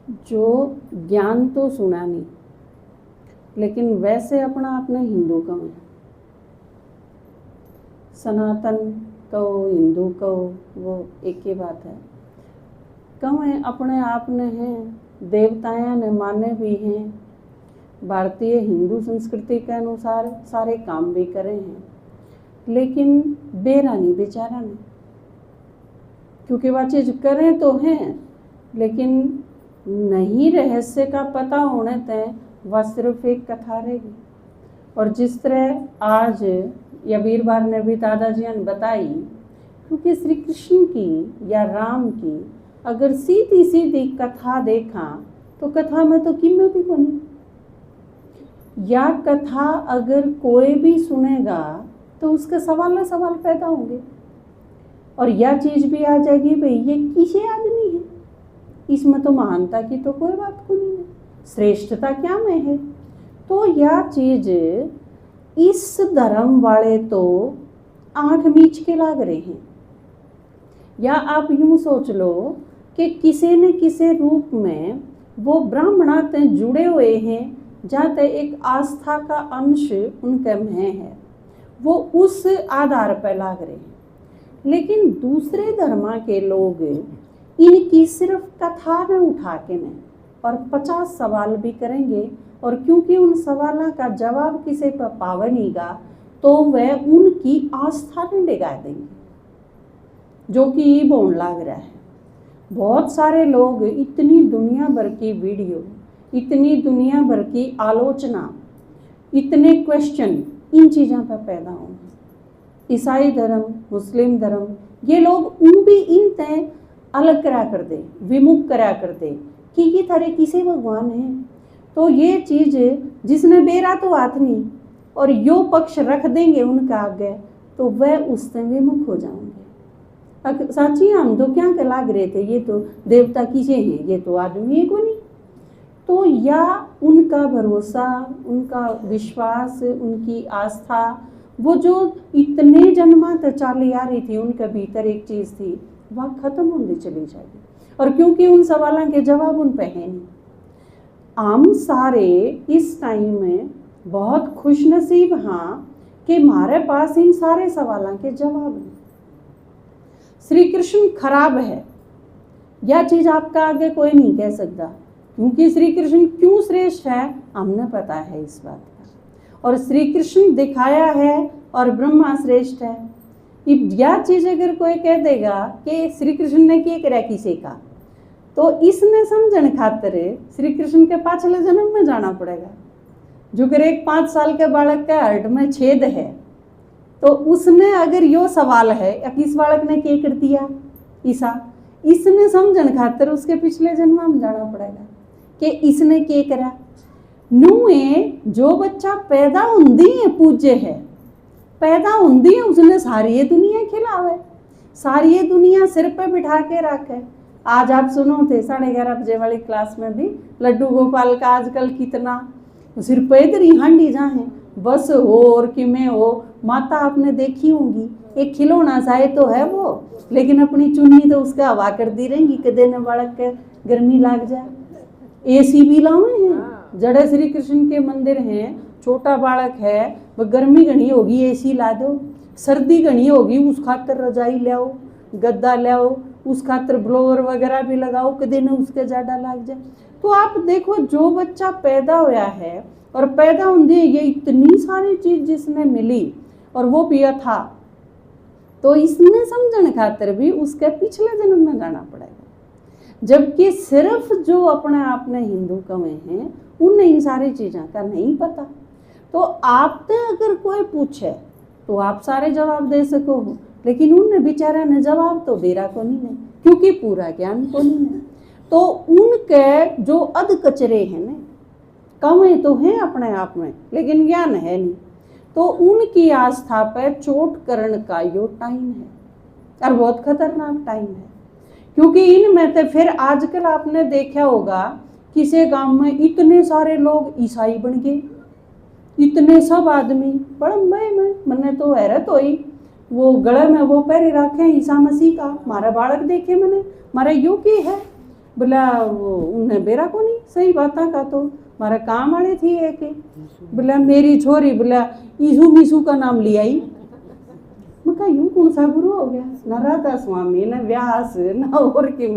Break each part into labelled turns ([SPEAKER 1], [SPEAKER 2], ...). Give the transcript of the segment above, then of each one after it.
[SPEAKER 1] जो ज्ञान तो सुना नहीं, लेकिन वैसे अपना आपने हिंदू कहो, सनातन कहो हिंदू कहो वो एक ही बात है। कहो अपने आप ने हैं, देवताएं ने माने भी हैं, भारतीय हिंदू संस्कृति के अनुसार सारे काम भी करे हैं, लेकिन बेरा नहीं बेचारा नहीं, क्योंकि वह चीज़ करें तो हैं लेकिन नहीं रहस्य का पता होने तय वह सिर्फ एक कथा रहेगी। और जिस तरह आज या वीरवार ने भी दादाजी ने बताई, क्योंकि श्री कृष्ण की या राम की अगर सीधी सीधी कथा देखा तो कथा में तो कीमत भी कोनी, या कथा अगर कोई भी सुनेगा तो उसके सवाल सवाल पैदा होंगे, और यह चीज़ भी आ जाएगी भाई ये किसे आदमी है, इसमें तो महानता की तो कोई बात को नहीं है, श्रेष्ठता क्या में है। तो यह चीज़ इस धर्म वाले तो आंख मीच के लाग रहे हैं। या आप यूं सोच लो कि किसी न किसी रूप में वो ब्राह्मणाते जुड़े हुए हैं, जहाँ तक एक आस्था का अंश उनके में है, वो उस आधार पर लाग रहे हैं। लेकिन दूसरे धर्मा के लोग इनकी सिर्फ कथा में उठा के नहीं और 50 सवाल भी करेंगे, और क्योंकि उन सवालों का जवाब किसी पर पावनीगा तो वह उनकी आस्था में डिगा देंगे, जो कि ये बोन लाग रहा है। बहुत सारे लोग इतनी दुनिया भर की वीडियो, इतनी दुनिया भर की आलोचना, इतने क्वेश्चन इन चीज़ों पर पैदा होंगे। ईसाई धर्म, मुस्लिम धर्म, ये लोग उन भी इन तय अलग करा कर दे, विमुख करा कर दे कि ये थारे किसे भगवान हैं। तो ये चीज़ जिसने बेरा तो हाथ नहीं और यो पक्ष रख देंगे उनका आगे, तो वह उससे विमुख हो जाएंगे। साची हम तो क्या के लाग रहे थे, ये तो देवता किसे हैं, ये तो आदमी है को नहीं। तो या उनका भरोसा, उनका विश्वास, उनकी आस्था, वो जो इतने जन्मा तक चली आ रही थी, उनके भीतर एक चीज़ थी, वह खत्म होती चली जाएगी। और क्योंकि उन सवालों के जवाब उन पे है नहीं, हम सारे इस टाइम में बहुत खुशनसीब हाँ कि हमारे पास इन सारे सवालों के जवाब हैं। श्री कृष्ण खराब है, यह चीज़ आपका आगे कोई नहीं कह सकता, क्योंकि श्री कृष्ण क्यों श्रेष्ठ है हमने पता है इस बात का। और श्री कृष्ण दिखाया है और ब्रह्मा श्रेष्ठ है। यह चीज़ अगर कोई कह देगा कि श्री कृष्ण ने क्या करा किसी का, तो इसने समझने खातिर श्री कृष्ण के पाछले जन्म में जाना पड़ेगा। जो कर एक 5 साल के बालक का हार्ट में छेद है, तो उसने अगर यो सवाल है किस बालक ने क्या कर दिया ईसा, इसने समझने खातिर उसके पिछले जन्म में जाना पड़ेगा कि इसने क्या करा। नूए जो बच्चा पैदा होंदी है पूज्य है, पैदा होंदी है उसने सारी ये दुनिया खिलावे, सारी ये दुनिया सिर पे बिठा के रखे। आज आप सुनो थे 11:30 बजे वाली क्लास में भी लड्डू गोपाल का आजकल कितना सिर पे इधर ही हांडी जाए, बस हो और कि में हो। माता आपने देखी होंगी, एक खिलौना चाहे तो है वो, लेकिन अपनी चुन्नी तो उसका हवा कर दी रहेंगी कि देने बालक के गर्मी लाग जाए। एसी भी लावे हैं, जड़े श्री कृष्ण के मंदिर हैं, छोटा बालक है वह गर्मी घनी होगी एसी ला दो, सर्दी घनी होगी उस खातर रजाई लाओ, गद्दा लाओ, उस खातर ब्लोअर वगैरह भी लगाओ कि दिन उसके ज़्यादा लग जाए। तो आप देखो जो बच्चा पैदा होया है और पैदा होंगे ये इतनी सारी चीज़ जिसने मिली और वो पिया था, तो इसने समझने खातर भी उसके पिछले जन्म में जाना पड़ेगा। जबकि सिर्फ जो अपने आप ने हिंदू कहे हैं उन्हें इन सारी चीज़ों का नहीं पता। तो आपसे अगर कोई पूछे तो आप सारे जवाब दे सको हो, लेकिन उनने बेचारा ने जवाब तो बेरा को नहीं है, क्योंकि पूरा ज्ञान को नहीं है। तो उनके जो अध कचरे हैं न, कवे तो हैं अपने आप में लेकिन ज्ञान है नहीं, तो उनकी आस्था पर चोट करण का यो टाइम है और बहुत खतरनाक टाइम है। क्योंकि इनमें तो फिर आजकल आपने देखा होगा किसी गांव में इतने सारे लोग ईसाई बन गए, इतने सब आदमी बड़ा मैंने तो हैरत हुई, वो गले में वो पैर रखे ईसा मसीह का, मारा बालक देखे मैंने, मारा यो की है, बोला वो उन्हें बेरा को नहीं सही बात का तो मारा काम वाले थी एक बोला मेरी छोरी बोला ईसु मीसू का नाम लिया ही। मैं कहा यूं कौन सा गुरु हो गया, न राधा स्वामी न व्यास न और कि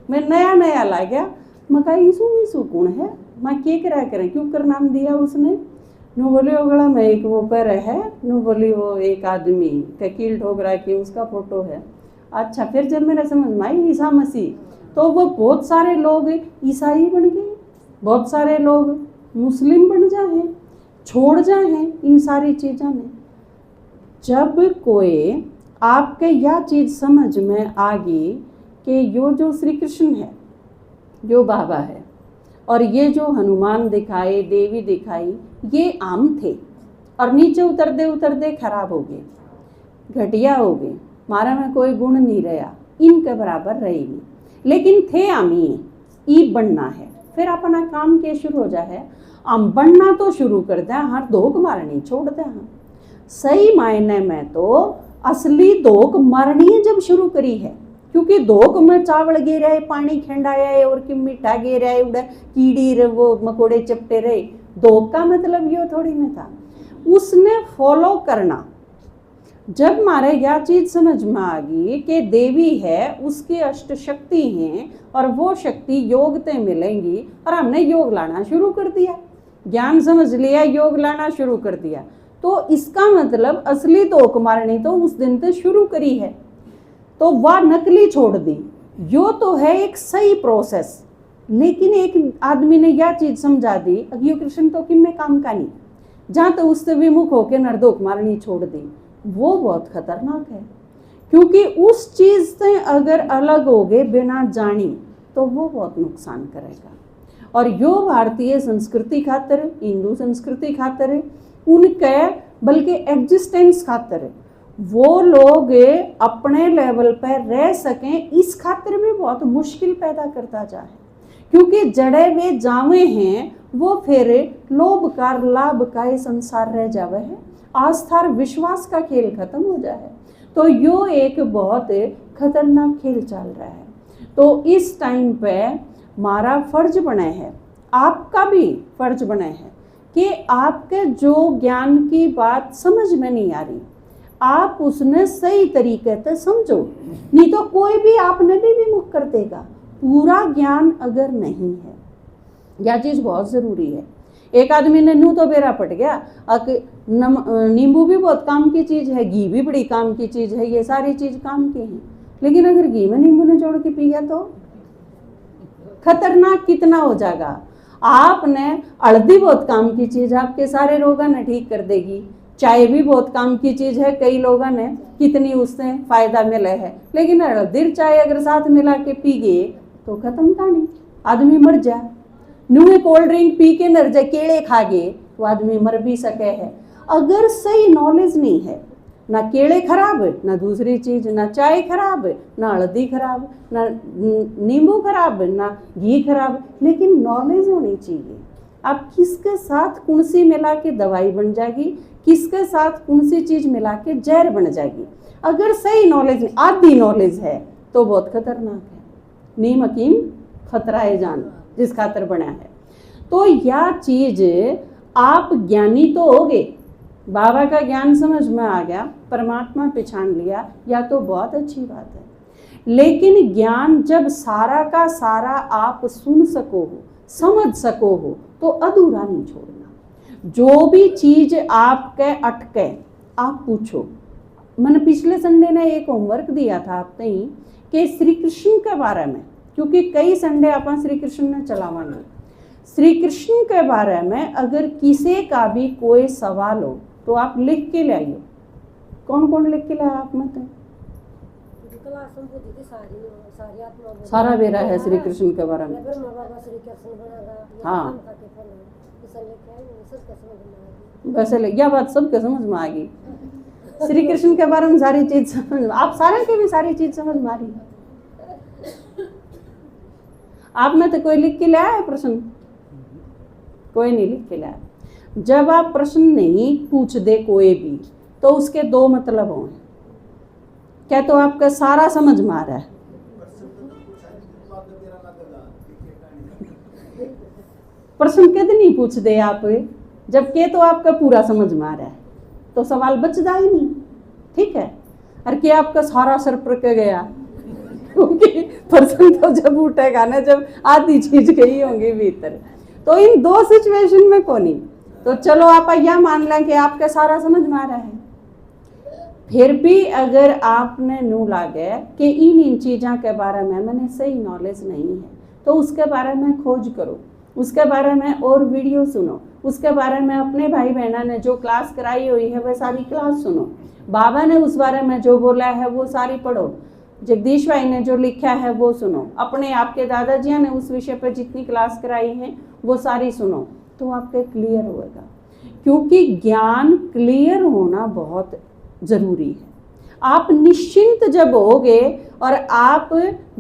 [SPEAKER 1] मैं नया नया ला गया। मैं कहा ईसु मीसू कौन है, मैं के करा करें क्यों कर नाम दिया उसने। नो बोले ओगला में एक वो पर है, नो बोली वो एक आदमी ककील ठोकरा के उसका फोटो है। अच्छा फिर जब मेरा समझ में आई ईसा मसीह, तो वो बहुत सारे लोग ईसाई बन गए, बहुत सारे लोग मुस्लिम बन जाए, छोड़ जाए इन सारी चीज़ों में। जब कोई आपके यह चीज़ समझ में आ गई कि यो जो श्री कृष्ण है, जो बाबा है, और ये जो हनुमान दिखाए देवी दिखाई ये आम थे और नीचे उतरते खराब हो गए, घटिया हो गए, मारा में कोई गुण नहीं रहा, इनके बराबर रही नहीं, लेकिन थे आमी ई बनना है। फिर अपना काम के शुरू हो जाए, हम बनना तो शुरू कर दें, हर धोख मारनी छोड़ दें। हम सही मायने में तो असली धोख मारनी जब शुरू करी है, क्योंकि धोख में चावल गिर रहे, पानी खंडाया है और कि मीठा गिर रहा है, उड़ा कीड़ी वो मकोड़े चपटे रहे, धोख का मतलब ये थोड़ी न था। उसने फॉलो करना, जब मारे यह चीज समझ में आ गई कि देवी है, उसकी अष्ट शक्ति हैं और वो शक्ति योगते मिलेंगी, और हमने योग लाना शुरू कर दिया, ज्ञान समझ लिया, योग लाना शुरू कर दिया, तो इसका मतलब असली धोख मारनी तो उस दिन से शुरू करी है, तो वह नकली छोड़ दी। यो तो है एक सही प्रोसेस, लेकिन एक आदमी ने यह चीज समझा दी अगियो कृष्ण तो किम में काम का नहीं, जहाँ तो उससे विमुख होकर नरधोख मारनी छोड़ दी, वो बहुत खतरनाक है। क्योंकि उस चीज से अगर अलग हो गए बिना जानी तो वो बहुत नुकसान करेगा। और यो भारतीय संस्कृति खातर, हिंदू संस्कृति खातर, उनके बल्कि एग्जिस्टेंस खातर, वो लोग अपने लेवल पर रह सकें इस खातिर भी बहुत मुश्किल पैदा करता जाए, क्योंकि जड़े वे जावे हैं वो फिर लोभ का लाभ का ये संसार रह जावे है, आस्था और विश्वास का खेल खत्म हो जाए। तो यो एक बहुत खतरनाक खेल चल रहा है। तो इस टाइम पे हमारा फर्ज बने है, आपका भी फर्ज बने है कि आपके जो ज्ञान की बात समझ में नहीं आ रही, आप उसने सही तरीके से समझो, नहीं तो कोई भी आपने भी विमुख कर देगा। पूरा ज्ञान अगर नहीं है, यह चीज़ बहुत ज़रूरी है। एक आदमी ने नू तो बेरा पट गया, नींबू भी बहुत काम की चीज़ है, घी भी बड़ी काम की चीज़ है, ये सारी चीज़ काम की हैं, लेकिन अगर घी में नींबू ने जोड़ के पी गया तो खतरनाक कितना हो जाएगा। आपने हल्दी बहुत काम की चीज़, आपके सारे रोगों ने ठीक कर देगी, चाय भी बहुत काम की चीज़ है, कई लोगों ने कितनी उससे फ़ायदा मिला है, लेकिन हल्दी चाय अगर साथ मिला के पी गए तो खत्म कहानी, आदमी मर जाए। न्यू कोल्ड ड्रिंक पी के नर जाए, केले खा गए तो आदमी मर भी सके है। अगर सही नॉलेज नहीं है, ना केले खराब, ना दूसरी चीज़, ना चाय खराब, ना हल्दी खराब, ना नींबू खराब, ना घी खराब, लेकिन नॉलेज होनी चाहिए। आप किसके साथ कौन सी मिला के दवाई बन जाएगी, किसके साथ कौन सी चीज़ मिला के जहर बन जाएगी। अगर सही नॉलेज नहीं, आधी नॉलेज है तो बहुत खतरनाक है। नीम हकीम खतराए जान जिस खातर बना है। तो यह चीज़ आप ज्ञानी तो हो गए, बाबा का ज्ञान समझ में आ गया, परमात्मा पहचान लिया, या तो बहुत अच्छी बात है, लेकिन ज्ञान जब सारा का सारा आप सुन सको हो, समझ सको हो, तो अधूरा नहीं छोड़ना। जो भी चीज़ आपके अटके आप पूछो। मैंने पिछले संडे ने एक होमवर्क दिया था आप तई कि श्री कृष्ण के बारे में, क्योंकि कई संडे आप श्री कृष्ण ने चलावाना, श्री कृष्ण के बारे में अगर किसी का भी कोई सवाल हो तो आप लिख के ले आइए। कौन कौन लिख के लाया आप में? तो सारा बेरा है श्री कृष्ण के बारे में। हाँ वैसे यह बात सबके समझ में आ गई, श्री कृष्ण के बारे में सारी चीज समझ में, आप सारे के भी सारी चीज समझ में आ रही। आप में तो कोई लिख के लाया है प्रश्न? कोई नहीं लिख के लाया। जब आप प्रश्न नहीं पूछ दे कोई भी, तो उसके दो मतलब हों, क्या तो आपका सारा समझ में आ रहा है, प्रश्न कद नहीं पूछ दे आप, जब के तो आपका पूरा समझ में आ रहा है तो सवाल बचता ही नहीं, ठीक है। और क्या आपका सारा सर पर के गया, क्योंकि प्रश्न तो जब उठेगा ना जब आधी चीज गई होंगी भीतर। तो इन दो सिचुएशन में कौन ही, तो चलो आप यह मान लें कि आपका सारा समझ में आ रहा है, फिर भी अगर आपने नू लागे कि इन चीज़ों के बारे में मैंने सही नॉलेज नहीं है, तो उसके बारे में खोज करो, उसके बारे में और वीडियो सुनो, उसके बारे में अपने भाई बहना ने जो क्लास कराई हुई है वह सारी क्लास सुनो, बाबा ने उस बारे में जो बोला है वो सारी पढ़ो, जगदीश भाई ने जो लिखा है वो सुनो, अपने आपके दादाजी ने उस विषय पर जितनी क्लास कराई है वो सारी सुनो, तो आपके क्लियर होगा। क्योंकि ज्ञान क्लियर होना बहुत ज़रूरी है। आप निश्चिंत जब होगे और आप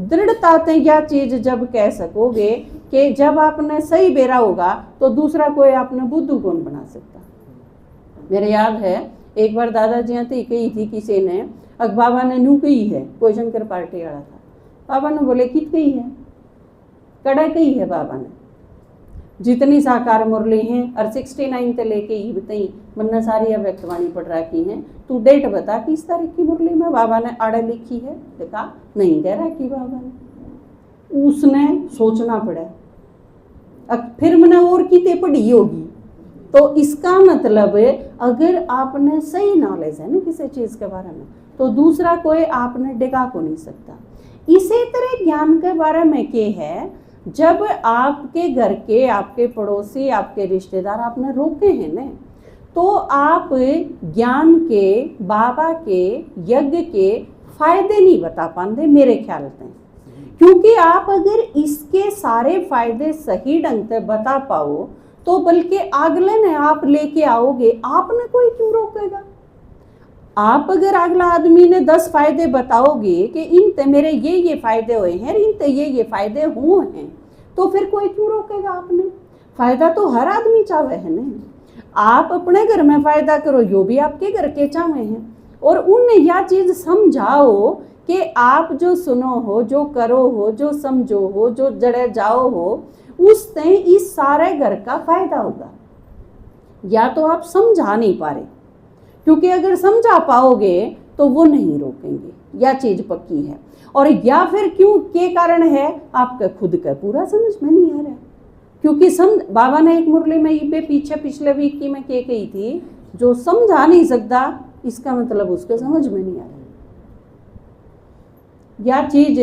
[SPEAKER 1] दृढ़ता से यह चीज़ जब कह सकोगे कि जब आपने सही बेरा होगा तो दूसरा कोई आपने बुद्धू कौन बना सकता। मेरे याद है एक बार दादाजी थी कही थी किसी ने, अब बाबा ने नू कही है, कोई शंकर पार्टी वाला था, बाबा ने बोले कित कही है, कड़ा कही है बाबा ने, जितनी साकार मुरली हैं और 69 से लेके ही बताई मन्ना सारी व्यक्तवाणी पढ़ रखी हैं, तू डेट बता किस तारीख की मुरली में बाबा ने आड़े लिखी है, देखा नहीं कह रखी बाबा ने, उसने सोचना पड़ा, अब फिर मैंने और किते पढ़ी होगी। तो इसका मतलब अगर आपने सही नॉलेज है ना किसी चीज़ के बारे में तो दूसरा कोई आपने डिगा को नहीं सकता। इसी तरह ज्ञान के बारे में क्या है, जब आपके घर के आपके पड़ोसी आपके रिश्तेदार आपने रोके हैं ना, तो आप ज्ञान के बाबा के यज्ञ के फायदे नहीं बता पाते मेरे ख्याल से, क्योंकि आप अगर इसके सारे फायदे सही ढंग से बता पाओ तो बल्कि अगले ने आप लेके आओगे, आपने कोई क्यों रोकेगा। आप अगर अगला आदमी ने 10 फायदे बताओगे कि इनते मेरे ये फायदे हुए हैं, इनते ये फायदे हुए हैं, तो फिर कोई क्यों रोकेगा आपने। फायदा तो हर आदमी चाहे है ना। आप अपने घर में फायदा करो, यो भी आपके घर के चाहे हैं, और उन्हें यह चीज़ समझाओ कि आप जो सुनो हो, जो करो हो, जो समझो हो, जो जड़े जाओ हो, उससे इस सारे घर का फायदा होगा। या तो आप समझा नहीं पा रहे, क्योंकि अगर समझा पाओगे तो वो नहीं रोकेंगे, यह चीज़ पक्की है। और या फिर क्यों के कारण है, आपका खुद का पूरा समझ में नहीं आ रहा, क्योंकि बाबा ने एक मुरली में ये पीछे पिछले वीक की मैं के कही थी, जो समझा नहीं सकता इसका मतलब उसके समझ में नहीं आ रहा। यह चीज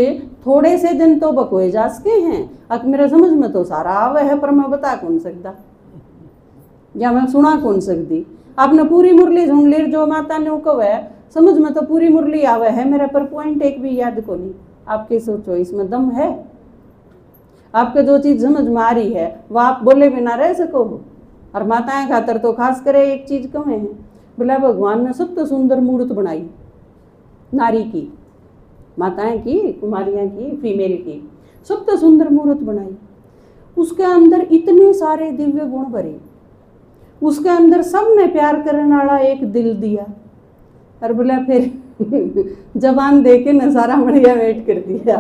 [SPEAKER 1] थोड़े से दिन तो बकोए जा सके हैं, अब मेरे समझ में तो सारा आवे है पर मैं बता कौन सकता या मैं सुना कौन सकती। आपने पूरी मुरली सुन ली जो माता ने कहो है, समझ में तो पूरी मुरली आवे है मेरे, पर पॉइंट एक भी याद को नहीं। आपकी सोचो इसमें दम है, आपके जो चीज़ समझ में आ रही है वह आप बोले बिना रह सको हो। और माताएं खातर तो खास करे एक चीज़ कमें है, बोला भगवान ने सब तो सुंदर मूर्त बनाई नारी की, माताएं की, कुमारियाँ की, फीमेल की, सब तो सुंदर मूर्त बनाई, उसके अंदर इतने सारे दिव्य गुण भरे, उसके अंदर सब में प्यार करने वाला एक दिल दिया, और बोला फिर जबान दे के नजारा बढ़िया वेट कर दिया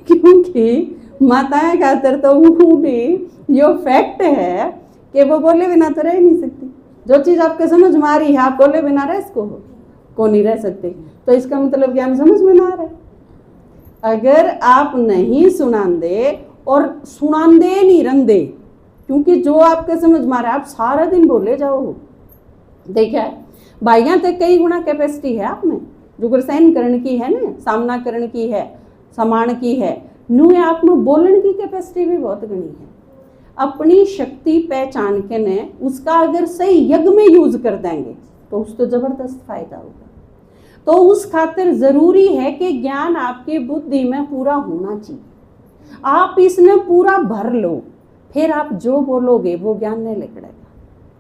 [SPEAKER 1] क्योंकि माताएं खातर तो वो भी यो फैक्ट है कि वो बोले बिना तो रह नहीं सकती। जो चीज़ आपके समझ में आ रही है आप बोले बिना रह सको हो, को नहीं रह सकते। तो इसका मतलब ज्ञान समझ में ना आ रहा है। अगर आप नहीं सुनांदे और सुनांदे नहीं रंदे, क्योंकि जो आपके समझ में आ रहा है आप सारा दिन बोले जाओ। देखा है भाइयाँ तक कई गुना कैपेसिटी है आप में, जो सहन करने की है ना, सामना करने की है, समान की है, नू आप में बोलने की कैपेसिटी भी बहुत गणी है। अपनी शक्ति पहचान के ने उसका अगर सही यज्ञ में यूज कर देंगे तो उसको जबरदस्त फायदा होगा। तो उस खातिर जरूरी है कि ज्ञान आपकी बुद्धि में पूरा होना चाहिए। आप इसने पूरा भर लो, फिर आप जो बोलोगे वो ज्ञान नहीं लिखड़ेगा।